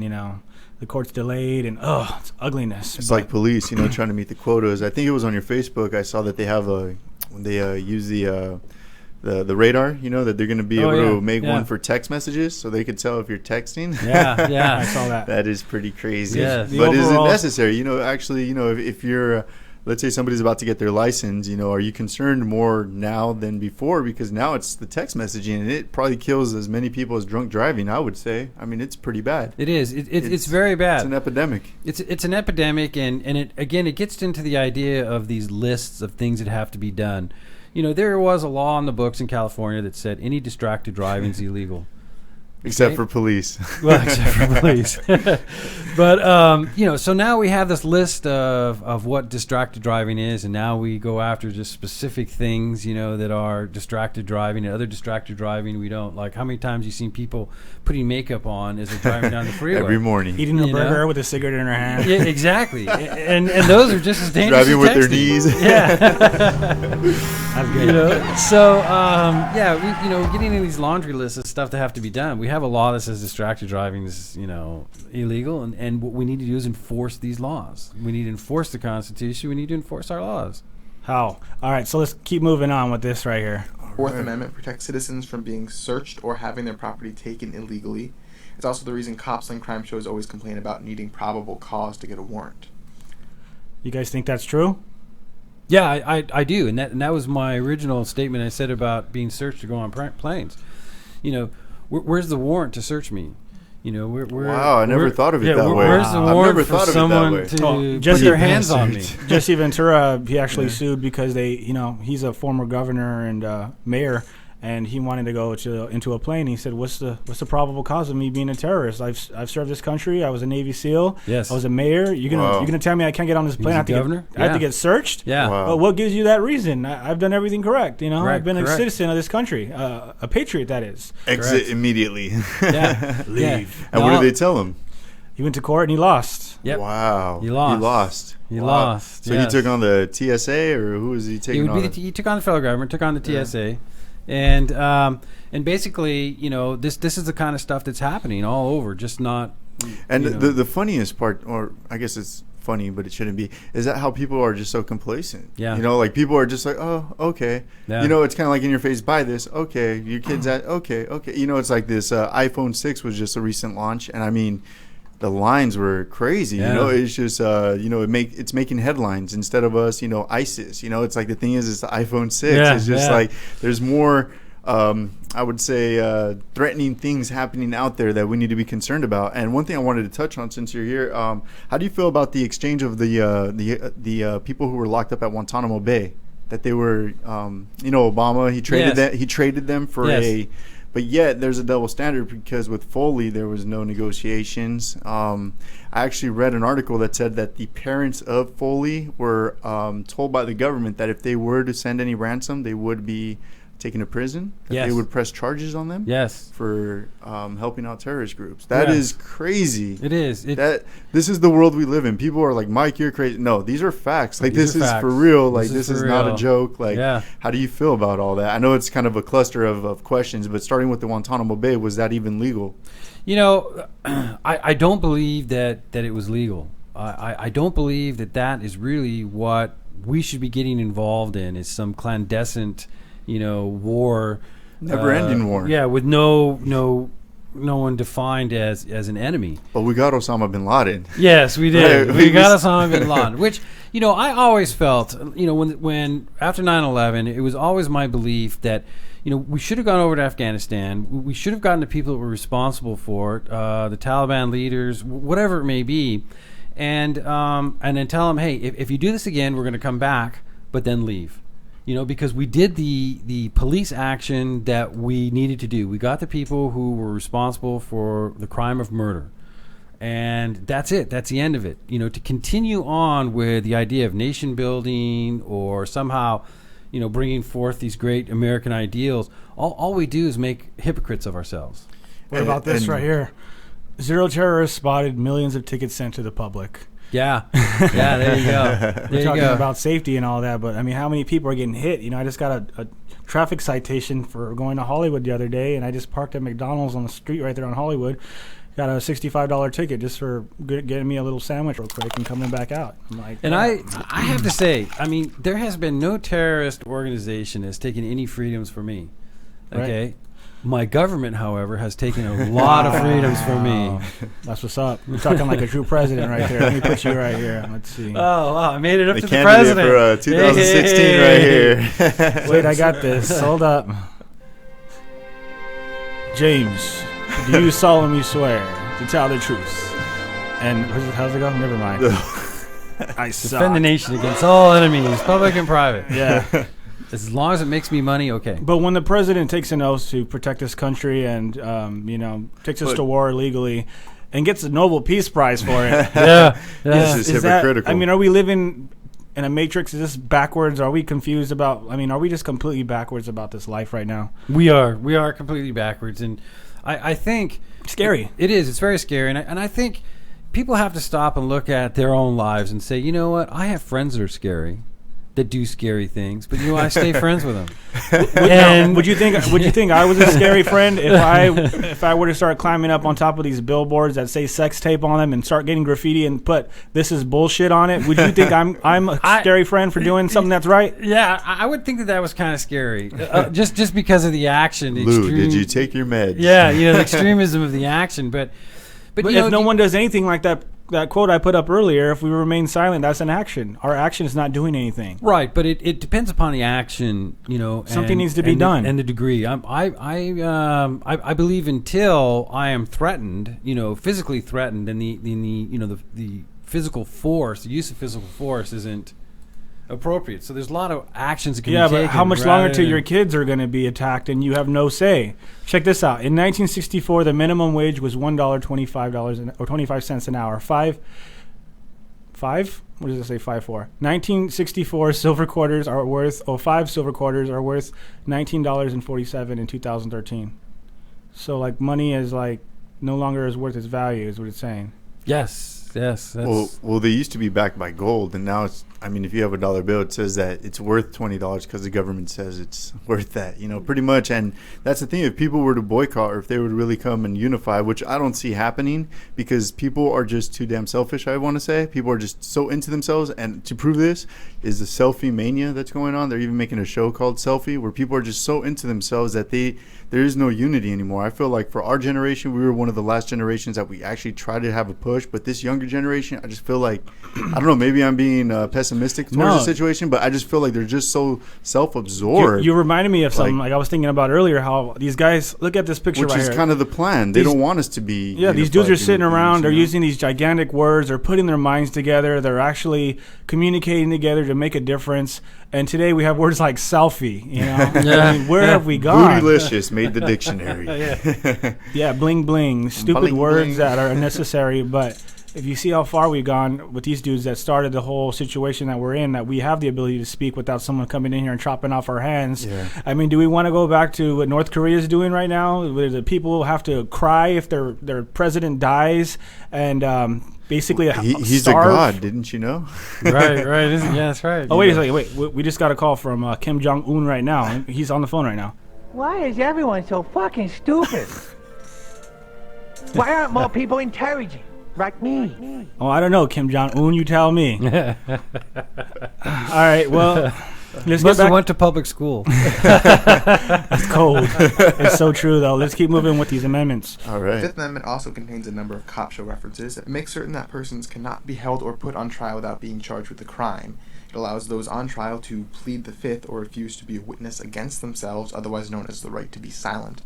the court's delayed, and it's ugliness. It's like police, trying to meet the quotas. I think it was on your Facebook. I saw that they have when they use the radar. That they're going to be able to make one for text messages, so they could tell if you're texting. Yeah, I saw that. That is pretty crazy. Yes. But is it necessary? Actually, if you're let's say somebody's about to get their license, are you concerned more now than before? Because now it's the text messaging, and it probably kills as many people as drunk driving, I would say. I mean, it's pretty bad. It is. It's very bad. It's an epidemic. It's an epidemic, and it gets into the idea of these lists of things that have to be done. There was a law in the books in California that said any distracted driving is illegal. Except for police. Well, except for police. But, so now we have this list of what distracted driving is, and now we go after just specific things, that are distracted driving, and other distracted driving we don't. Like, how many times you seen people putting makeup on as they're driving down the freeway? Every morning. Eating a burger with a cigarette in her hand. Yeah, exactly. and those are just as dangerous driving as with their texting. knees. Yeah. That's good. So, getting in these laundry lists of stuff that have to be done. We have a law that says distracted driving is, illegal, and what we need to do is enforce these laws. We need to enforce the Constitution. We need to enforce our laws. How? All right, so let's keep moving on with this right here. Fourth Amendment protects citizens from being searched or having their property taken illegally. It's also the reason cops and crime shows always complain about needing probable cause to get a warrant. You guys think that's true? Yeah, I do, and that was my original statement I said about being searched to go on planes. Where's the warrant to search me? Wow, I never thought of it that way. Where's the I've warrant never for thought of it that someone way. to Jesse put their hands on me? Jesse Ventura, he actually sued because he's a former governor and mayor, and he wanted to go into a plane. He said, "What's the probable cause of me being a terrorist? I've served this country. I was a Navy SEAL. Yes. I was a mayor. You're gonna tell me I can't get on this plane? I have to get searched? Yeah. Wow. But what gives you that reason? I've done everything correct. I've been correct. a citizen of this country, a patriot, that is. Exit Correct. immediately. Yeah. Leave. And what did they tell him? He went to court and he lost. Yep. Wow. He lost. He Wow. lost. So yes. he took on the TSA, or who was he taking on? He took on the federal government, took on the TSA. And basically, this is the kind of stuff that's happening all over, just not. And the funniest part, or I guess it's funny, but it shouldn't be, is that how people are just so complacent. Yeah. Like people are just like, oh, okay. Yeah. It's kind of like in your face, buy this, okay. Your kid's at, okay. It's like this iPhone 6 was just a recent launch, and I mean, the lines were crazy. Yeah. It's just it's making headlines instead of us. ISIS. It's like the thing is, it's the iPhone 6. Yeah, It's just yeah. like there's more. I would say threatening things happening out there that we need to be concerned about. And one thing I wanted to touch on, since you're here, how do you feel about the exchange of the people who were locked up at Guantanamo Bay? That they were, Obama, he traded Yes. He traded them for Yes. But yet there's a double standard because with Foley there was no negotiations. I actually read an article that said that the parents of Foley were told by the government that if they were to send any ransom, they would be taken to prison. That Yes. They would press charges on them. Yes. For helping out terrorist groups. That is crazy. It is. This is the world we live in. People are like, Mike, you're crazy. No, these are facts. Like, These this are is facts. for real. Like, This is this for is not real. a joke. Like, Yeah. how do you feel about all that? I know it's kind of a cluster of questions, but starting with the Guantanamo Bay, was that even legal? You know, I don't believe that it was legal. I don't believe that is really what we should be getting involved in, is some clandestine, war. Never-ending war. Yeah, with no one defined as an enemy. But we got Osama bin Laden. Yes, we did. Right, We got Osama bin Laden, which, I always felt, when after 9/11, it was always my belief that, we should have gone over to Afghanistan. We should have gotten the people that were responsible for it, the Taliban leaders, whatever it may be, and then tell them, hey, if you do this again, we're going to come back, but then leave. Because we did the police action that we needed to do. We got the people who were responsible for the crime of murder. And that's it. That's the end of it. To continue on with the idea of nation building or somehow, bringing forth these great American ideals, all we do is make hypocrites of ourselves. What about this right here? Zero terrorists spotted, millions of tickets sent to the public. Yeah. Yeah, there you go. We're talking about safety and all that, but I mean, how many people are getting hit? I just got a traffic citation for going to Hollywood the other day, and I just parked at McDonald's on the street right there on Hollywood. Got a $65 ticket just for getting me a little sandwich real quick and coming back out. I'm like, and I have to say, there has been no terrorist organization that's taken any freedoms from me. Okay. Right. My government, however, has taken a lot of freedoms from me. That's what's up. We're talking like a true president right there. Let me put you right here. Let's see. Oh, wow. I made it up The to the candidate president. for 2016 right here. Wait, I got this. Hold up. James, do you solemnly swear to tell the truth? And how's it go? Never mind. I suck. Defend the nation against all enemies, public and private. Yeah. As long as it makes me money, okay. But when the president takes an oath to protect this country and, takes us to war legally and gets a Nobel Peace Prize for it. Yeah. This is hypocritical. are we living in a matrix? Is this backwards? Are we confused about, are we just completely backwards about this life right now? We are completely backwards. And I think... Scary. It is. It's very scary. And I think people have to stop and look at their own lives and say, you know what? I have friends that are scary, that do scary things, but I stay friends with them. And would you think I was a scary friend if I were to start climbing up on top of these billboards that say sex tape on them and start getting graffiti and put "this is bullshit" on it? Would you think I'm a scary friend for doing something that's right? Yeah, I would think that was kind of scary, just because of the action. The Lou, did you take your meds? Yeah, the extremism of the action, but if no one does anything like that quote I put up earlier, if we remain silent, that's an action. Our action is not doing anything. Right, but it depends upon the action, Something needs to be done. And the degree. I believe until I am threatened, physically threatened, and the physical force, the use of physical force isn't appropriate. So there's a lot of actions that can be taken. Yeah, but how much longer till your kids are going to be attacked and you have no say? Check this out. In 1964, the minimum wage was $1.25 an hour. Five? What does it say? 5 for? 1964 silver quarters are worth. 5 silver quarters are worth $19.47 in 2013. So money is no longer is worth its value, is what it's saying. Yes. That's Well, they used to be backed by gold, and now it's. If you have a dollar bill, it says that it's worth $20 because the government says it's worth that. Pretty much. And that's the thing. If people were to boycott, or if they would really come and unify, which I don't see happening, because people are just too damn selfish. I want to say people are just so into themselves, and to prove this is the selfie mania that's going on. They're even making a show called Selfie, where people are just so into themselves that there is no unity anymore. I feel like for our generation, we were one of the last generations that we actually tried to have a push, but this younger generation, I just feel like, I don't know, maybe I'm being pessimistic pessimistic towards the situation, but I just feel like they're just so self-absorbed. You reminded me of something like I was thinking about earlier, how these guys, look at this picture which right is here. kind of the plan. They don't want us to be these dudes are sitting around, they're using these gigantic words, they're putting their minds together, they're actually communicating together to make a difference. And today we have words like selfie, you know. I mean, where have we gone? Bootylicious made the dictionary. Yeah, bling bling, stupid Bling, words bling. that are unnecessary. But if you see how far we've gone with these dudes that started the whole situation that we're in, that we have the ability to speak without someone coming in here and chopping off our hands. Yeah. I mean, do we want to go back to what North Korea is doing right now, where the people have to cry if their president dies and basically he's starve? a god, didn't you know? Right. Yeah, that's right. Oh, wait a second. Wait, we just got a call from Kim Jong-un right now. He's on the phone right now. Why is everyone so fucking stupid? Why aren't more people intelligent like me? Oh, I don't know, Kim Jong-un. You tell me. All right, well, let's Must get have back. went to public school. It's cold. It's so true, though. Let's keep moving with these amendments. All The right. Fifth Amendment also contains a number of cop show references. It makes certain that persons cannot be held or put on trial without being charged with a crime. It allows those on trial to plead the Fifth or refuse to be a witness against themselves, otherwise known as the right to be silent.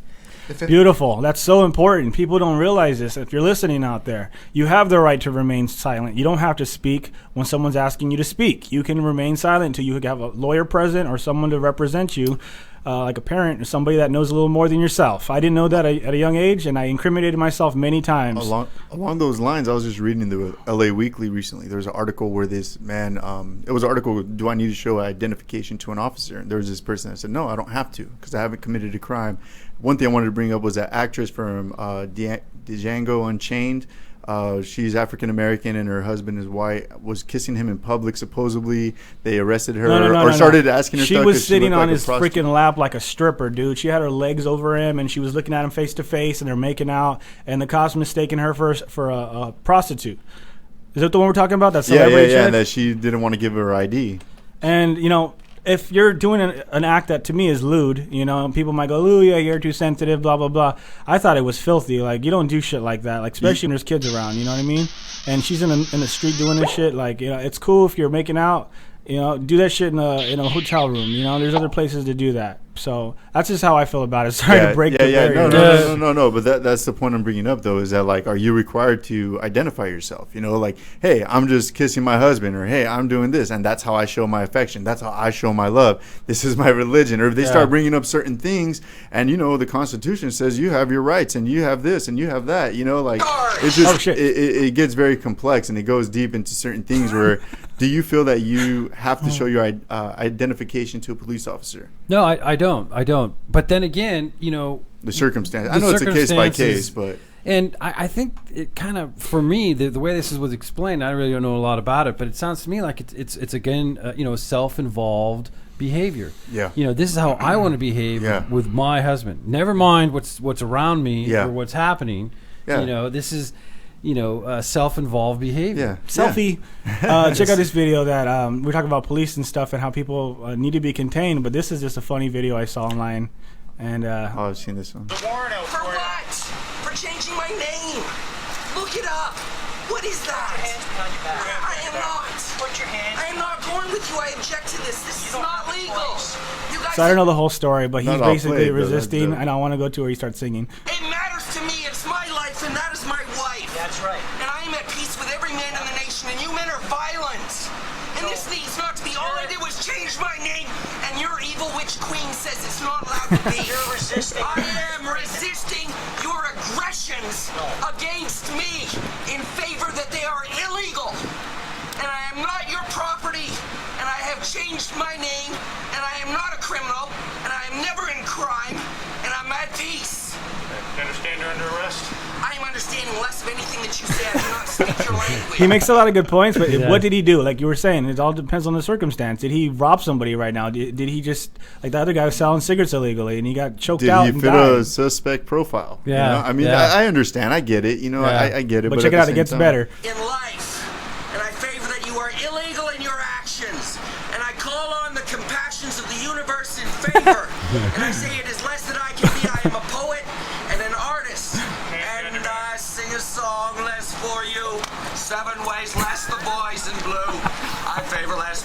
The Fifth Beautiful. That's so important. People don't realize this. If you're listening out there, you have the right to remain silent. You don't have to speak when someone's asking you to speak. You can remain silent until you have a lawyer present or someone to represent you, like a parent or somebody that knows a little more than yourself. I didn't know that at a young age, and I incriminated myself many times. Along those lines, I was just reading the LA Weekly recently. There was an article where this man, it was an article, do I need to show identification to an officer? And there was this person that said, no, I don't have to because I haven't committed a crime. One thing I wanted to bring up was that actress from Django Unchained. She's African American and her husband is white. Was kissing him in public. Supposedly, they arrested her started asking her. She stuff was 'cause sitting looked on like a his prostitute. freaking lap like a stripper, dude. She had her legs over him, and she was looking at him face to face, and they're making out. And the cops mistaken her for a prostitute. Is that the one we're talking about? That celebrity Yeah. chick? That she didn't want to give her ID. And you know, if you're doing an act that to me is lewd, you know, people might go, "Ooh, yeah, you're too sensitive," blah blah blah. I thought it was filthy. Like, you don't do shit like that, like especially when there's kids around. You know what I mean? And she's in the street doing this shit. Like, you know, it's cool if you're making out. You know, do that shit in a hotel room. You know, there's other places to do that. So that's just how I feel about it. Sorry to break the barrier. No. But that's the point I'm bringing up, though, is that, like, are you required to identify yourself? You know, like, hey, I'm just kissing my husband, or hey, I'm doing this, and that's how I show my affection. That's how I show my love. This is my religion. Or if they start bringing up certain things, and, you know, the Constitution says you have your rights, and you have this, and you have that, you know, like, it's just, it gets very complex, and it goes deep into certain things where, do you feel that you have to show your identification to a police officer? No, I don't. But then again, you know, The circumstance. I know it's a case by case, but and I think it kind of, for me, the way this was explained, I really don't know a lot about it, but it sounds to me like it's again, you know, self-involved behavior. Yeah. You know, this is how I want to behave with my husband. Never mind what's around me or what's happening. Yeah. You know, this is, you know, self-involved behavior. Yeah. Selfie. Check out this video that we're talking about police and stuff and how people need to be contained, but this is just a funny video I saw online. And I've seen this one. For what? For changing my name. Look it up. What is that? Put your hands behind your back. I am not. Put your hands. I am not going with you. I object to this. This is not legal. You guys. so I don't know the whole story, but he's Not all basically played, though. resisting, That's and I want to go to where he starts singing. It matters to me. It's my life, and that is my wife. That's right. And I am at peace with every man in the nation, and you men are violent. And this needs not to be. All I did was change my name, and your evil witch queen says it's not allowed to be. You're resisting. I am resisting your aggressions against me in favor that they are illegal. And I am not your property, and I have changed my name, and I am not a criminal, and I am never in crime, and I'm at peace. You understand you're under arrest? I am understanding less of anything that you say. I do not speak your language. He makes a lot of good points, but what did he do? Like you were saying, it all depends on the circumstance. Did he rob somebody right now? Did he just, like the other guy was selling cigarettes illegally and he got choked out Did and he fit died? a suspect profile? Yeah. You know? I mean, I understand. I get it. You know, I get it. But check it at out, the it same gets time- better. in life, and I favor that you are illegal in your actions, and I call on the compassions of the universe in favor, and I say it is less that I can be. I am a poet and an artist, and I sing a song less for you, 7 ways less the boys in blue. I favor less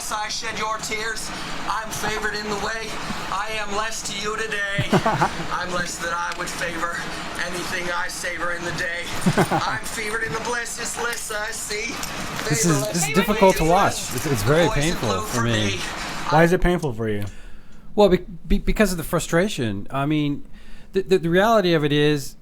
unless I shed your tears. I'm favored in the way. I am less to you today. I'm less that I would favor anything I savor in the day. I'm fevered in the bliss, is less I see. This is difficult to watch. It's very painful for me. Why is it painful for you? Well, because of the frustration. I mean, the reality of it is,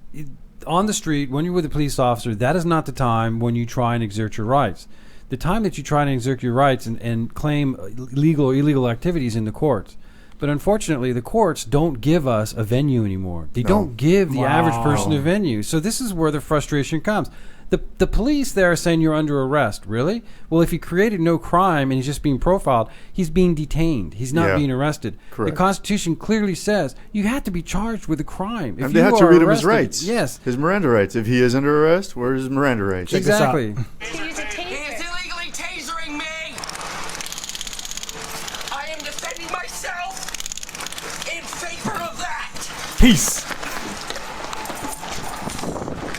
on the street, when you're with a police officer, that is not the time when you try and exert your rights. The time that you try and exert your rights and claim legal or illegal activities in the courts. But unfortunately, the courts don't give us a venue anymore. They don't give the average person a venue. So this is where the frustration comes. The police there are saying you're under arrest. Really? Well, if he created no crime and he's just being profiled, he's being detained. He's not being arrested. Correct. The Constitution clearly says you have to be charged with a crime. If And they you have to are read him his arrested- rights. Yes. His Miranda rights. If he is under arrest, where is his Miranda rights? Check this out. Exactly. He is illegally tasering me. I am defending myself in favor of that. Peace.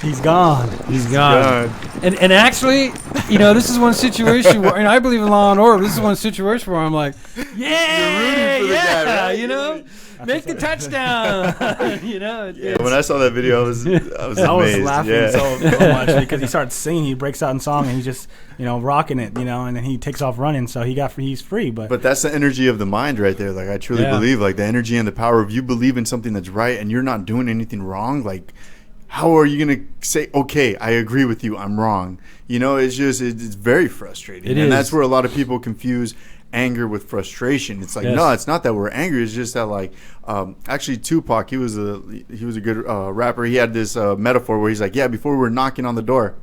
He's gone. He's gone. And actually, this is one situation where, and I believe in law and order. This is one situation where I'm like, yeah, for the guy, right? make the touchdown. When I saw that video, I was amazed. I was laughing so much because he starts. starts singing. He breaks out in song and he's just, rocking it, and then he takes off running. So he's free. But that's the energy of the mind right there. Like, I truly believe, like, the energy and the power of you believe in something that's right and you're not doing anything wrong. Like, how are you going to say, okay, I agree with you, I'm wrong? It's very frustrating. And that's where a lot of people confuse anger with frustration. It's like, no, it's not that we're angry. It's just that, like, actually Tupac, he was a good rapper. He had this metaphor where he's like, yeah, before we were knocking on the door,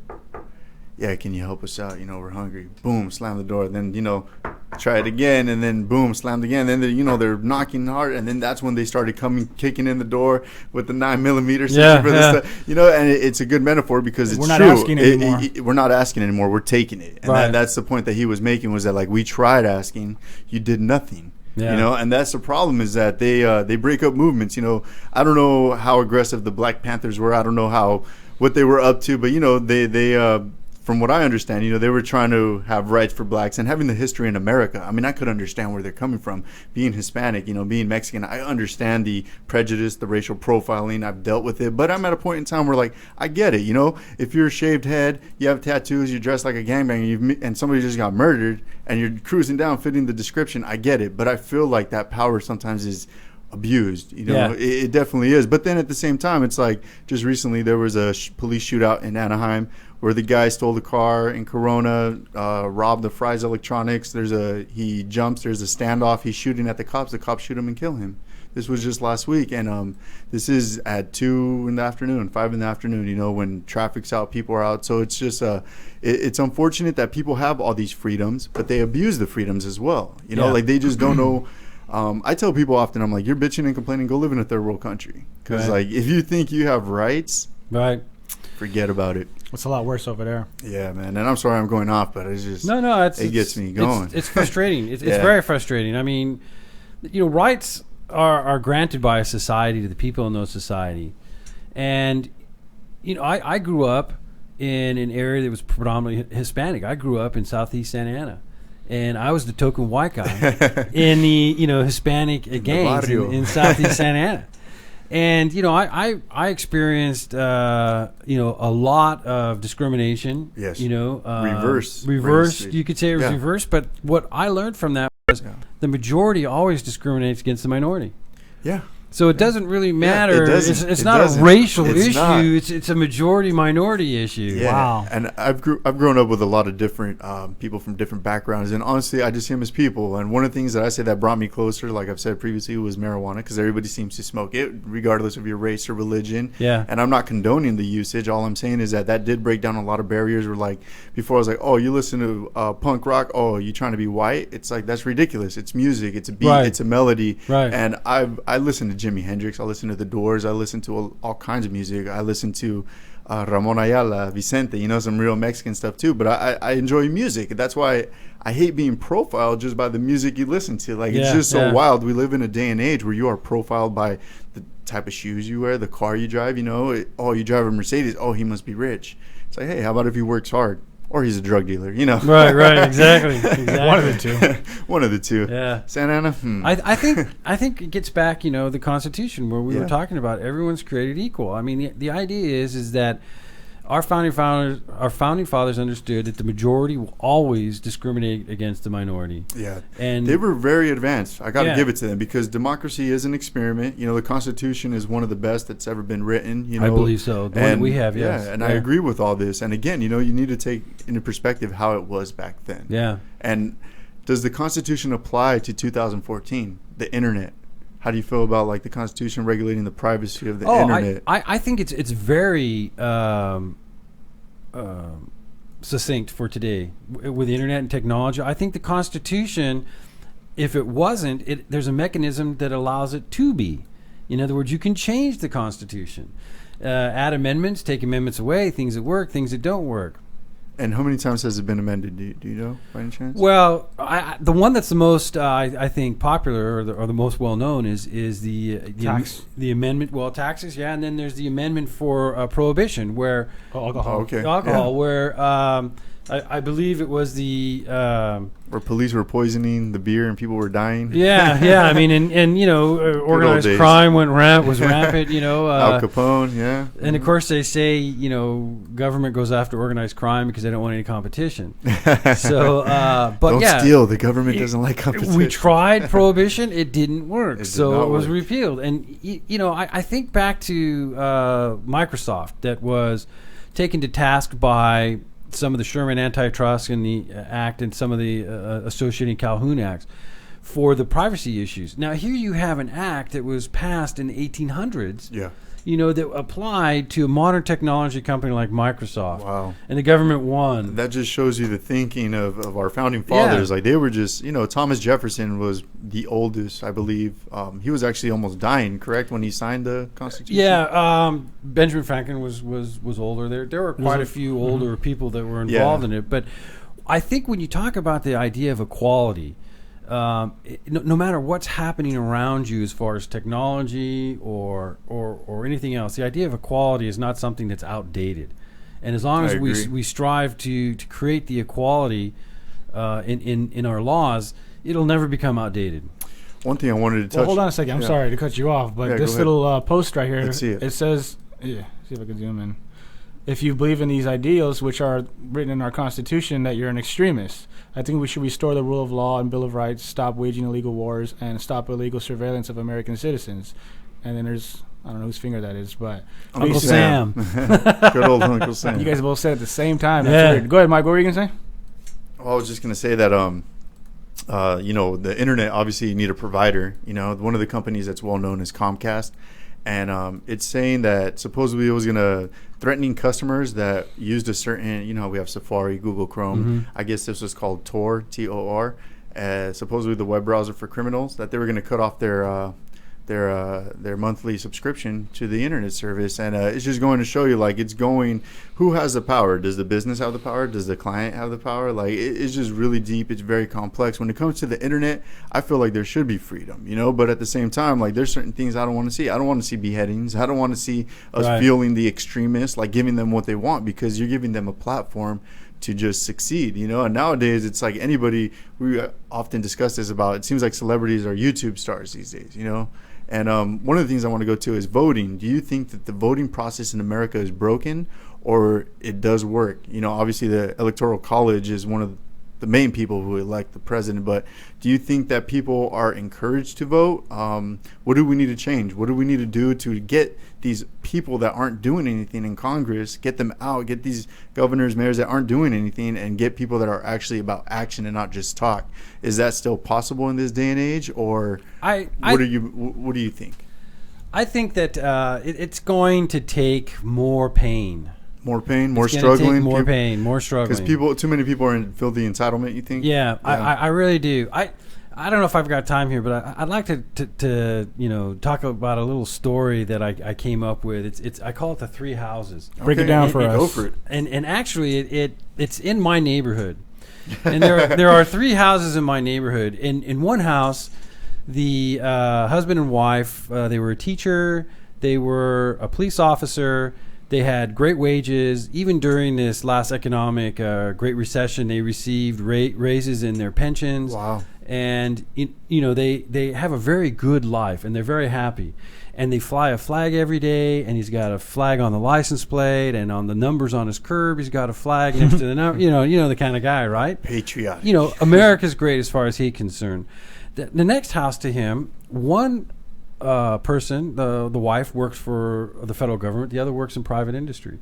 yeah, can you help us out? We're hungry. Boom, slam the door. Then, try it again, and then boom, slammed again. Then they're knocking hard, and then that's when they started kicking in the door with the 9mm. And it's a good metaphor because it's we're not true. asking anymore. We're not asking anymore. We're taking it, and that's the point that he was making, was that, like, we tried asking, you did nothing. And that's the problem, is that they break up movements. I don't know how aggressive the Black Panthers were. I don't know what they were up to, but they from what I understand, they were trying to have rights for blacks, and having the history in America. I mean, I could understand where they're coming from. Being Hispanic, being Mexican, I understand the prejudice, the racial profiling. I've dealt with it, but I'm at a point in time where, like, I get it. If you're a shaved head, you have tattoos, you dress like a gangbanger, and somebody just got murdered, and you're cruising down fitting the description, I get it. But I feel like that power sometimes is abused. It definitely is. But then at the same time, it's like, just recently there was a police shootout in Anaheim where the guy stole the car in Corona, robbed the Fry's Electronics. He jumps, there's a standoff, he's shooting at the cops shoot him and kill him. This was just last week, and this is at 2 in the afternoon, 5 in the afternoon, when traffic's out, people are out. So it's just it's unfortunate that people have all these freedoms, but they abuse the freedoms as well. Like, they just don't know. I tell people often, I'm like, you're bitching and complaining, go live in a third world country. Because, like, if you think you have rights, forget about it. It's a lot worse over there. Yeah, man. And I'm sorry I'm going off, but it's just, it gets me going. It's frustrating. It's very frustrating. I mean, rights are granted by a society to the people in those society. And, I grew up in an area that was predominantly Hispanic. I grew up in Southeast Santa Ana. And I was the token white guy in the Hispanic gangs in Southeast Santa Ana. And I experienced a lot of discrimination. Yes. Reverse. Racist. You could say it was reversed. But what I learned from that was the majority always discriminates against the minority. Yeah. So it doesn't really matter. It's not a racial issue. It's a majority-minority issue. Yeah. Wow. And I've grown up with a lot of different people from different backgrounds, and honestly, I just see them as people. And one of the things that I say that brought me closer, like I've said previously, was marijuana, because everybody seems to smoke it, regardless of your race or religion. Yeah. And I'm not condoning the usage. All I'm saying is that did break down a lot of barriers. Where, like, before I was like, oh, you listen to punk rock? Oh, you trying to be white? It's like, that's ridiculous. It's music. It's a beat. It's a melody. Right. And I listen to Jimi Hendrix. I listen to The Doors. I listen to all kinds of music. I listen to Ramon Ayala, Vicente, some real Mexican stuff too. But I enjoy music. That's why I hate being profiled just by the music you listen to. Like, it's just so wild. We live in a day and age where you are profiled by the type of shoes you wear, the car you drive. Oh, you drive a Mercedes. Oh, he must be rich. It's like, hey, how about if he works hard? or he's a drug dealer. You know, Right, exactly. One of the two. One of the two. Yeah. Santa Ana. I think it gets back, the Constitution where we were talking about everyone's created equal. I mean, the idea is that our founding fathers understood that the majority will always discriminate against the minority. Yeah, and they were very advanced. I got to Yeah. give it to them because democracy is an experiment. The Constitution is one of the best that's ever been written. I believe so. The one that we have, yes. Yeah, and I agree with all this. And again, you need to take into perspective how it was back then. Yeah. And does the Constitution apply to 2014, the internet? How do you feel about like the Constitution regulating the privacy of the internet? I think it's very succinct for today with the internet and technology. I think the Constitution, if it wasn't, there's a mechanism that allows it to be. In other words, you can change the Constitution, add amendments, take amendments away, things that work, things that don't work. And how many times has it been amended? Do you know by any chance? Well, the one that's the most, I think, popular or the most well known is the Tax. the amendment. Well, taxes, yeah, and then there's the amendment for prohibition, where Alcohol. okay. alcohol, where I believe it was the Where police were poisoning the beer and people were dying. yeah. I mean, and organized days. crime was rampant. Al Capone, yeah. And of course, they say government goes after organized crime because they don't want any competition. So, but Don't yeah, steal. The government doesn't like competition. we tried prohibition; it didn't work, It did so not it was work. repealed. And I think back to Microsoft, that was taken to task by some of the Sherman Antitrust and the Act and some of the associating Calhoun Acts for the privacy issues. Now, here you have an act that was passed in the 1800s. Yeah. That applied to a modern technology company like Microsoft. Wow. And the government won. That just shows you the thinking of our founding fathers. Yeah. Like they were just, Thomas Jefferson was the oldest, I believe. He was actually almost dying, correct, when he signed the Constitution? Yeah, Benjamin Franklin was older. There were quite a few older people that were involved in it. But I think when you talk about the idea of equality, no matter what's happening around you as far as technology or anything else, the idea of equality is not something that's outdated. And as long as we strive to create the equality in our laws, it'll never become outdated. One thing I wanted to touch. Well, hold on a second. I'm sorry to cut you off, but Yeah, this go ahead. little post right here, Let's see it. it says, see if I can zoom in. If you believe in these ideals, which are written in our Constitution, that you're an extremist. I think we should restore the rule of law and Bill of Rights, stop waging illegal wars, and stop illegal surveillance of American citizens. And then there's, I don't know whose finger that is, but Uncle Sam. Good old Uncle Sam. you guys both said it at the same time. Yeah. That's weird. Go ahead, Mike. What were you going to say? Well, I was just going to say that, the internet, obviously you need a provider. One of the companies that's well known is Comcast. And it's saying that supposedly it was going to threatening customers that used a certain, we have Safari, Google Chrome. Mm-hmm. I guess this was called Tor, Tor. Supposedly the web browser for criminals, that they were going to cut off their monthly subscription to the internet service. And it's just going to show you, like, who has the power? Does the business have the power? Does the client have the power? Like, it's just really deep. It's very complex. When it comes to the internet, I feel like there should be freedom, but at the same time, like, there's certain things I don't want to see. I don't want to see beheadings. I don't want to see us fueling the extremists, like giving them what they want, because you're giving them a platform to just succeed, and nowadays it's like anybody, we often discuss this about, it seems like celebrities are YouTube stars these days, and one of the things I want to go to is voting. Do you think that the voting process in America is broken, or it does work? Obviously the Electoral College is one of the main people who elect the president, but do you think that people are encouraged to vote? What do we need to change? What do we need to do to get these people that aren't doing anything in Congress, get them out, get these governors, mayors that aren't doing anything, and get people that are actually about action and not just talk? Is that still possible in this day and age, or what do you think? I think that it's going to take more pain. More pain, more It's gonna struggling, take more pain, more struggling. because too many people feel the entitlement. You think? Yeah, I really do. I don't know if I've got time here, but I'd like to talk about a little story that I came up with. I call it the three houses. Break it down for us. Go for it. And actually it's in my neighborhood, and there are three houses in my neighborhood. In one house, the husband and wife, they were a teacher, they were a police officer. They had great wages. Even during this last economic Great Recession, they received raises in their pensions. Wow. And, they have a very good life, and they're very happy. And they fly a flag every day, and he's got a flag on the license plate, and on the numbers on his curb, he's got a flag next to the number. You know the kind of guy, right? Patriotic. America's great as far as he's concerned. The next house to him, one person, the wife, works for the federal government. The other works in private industry.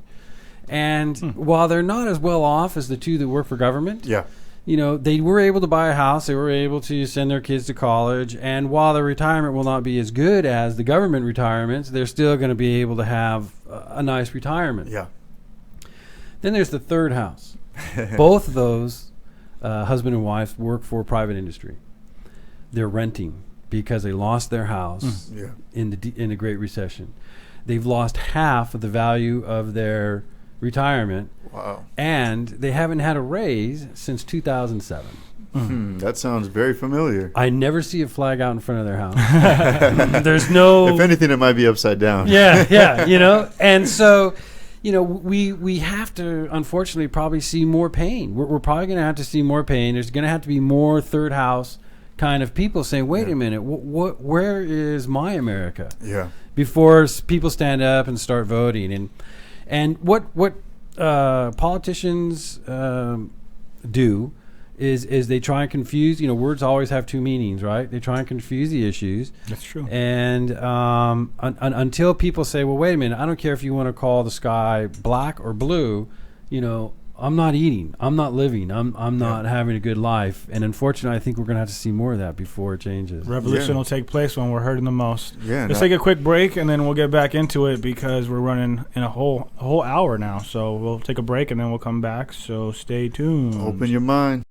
And while they're not as well off as the two that work for government, Yeah. they were able to buy a house. They were able to send their kids to college. And while their retirement will not be as good as the government retirements, they're still going to be able to have a nice retirement. Yeah. Then there's the third house. Both of those, husband and wife, work for private industry. They're renting because they lost their house Yeah. in the Great Recession. They've lost half of the value of their retirement. Wow. And they haven't had a raise since 2007. That sounds very familiar. I never see a flag out in front of their house. There's no. If anything, it might be upside down. Yeah. And so, we have to, unfortunately, probably see more pain. We're probably going to have to see more pain. There's going to have to be more third house kind of people saying, wait a minute, where is my America? Yeah. Before people stand up and start voting. And what politicians do is they try and confuse. Words always have two meanings, right? They try and confuse the issues. That's true. And until people say, well, wait a minute, I don't care if you want to call the sky black or blue, I'm not eating, I'm not living, I'm not having a good life. And unfortunately, I think we're going to have to see more of that before it changes. Revolution will take place when we're hurting the most. Yeah. Let's take a quick break, and then we'll get back into it because we're running in a whole hour now. So we'll take a break, and then we'll come back. So stay tuned. Open your mind.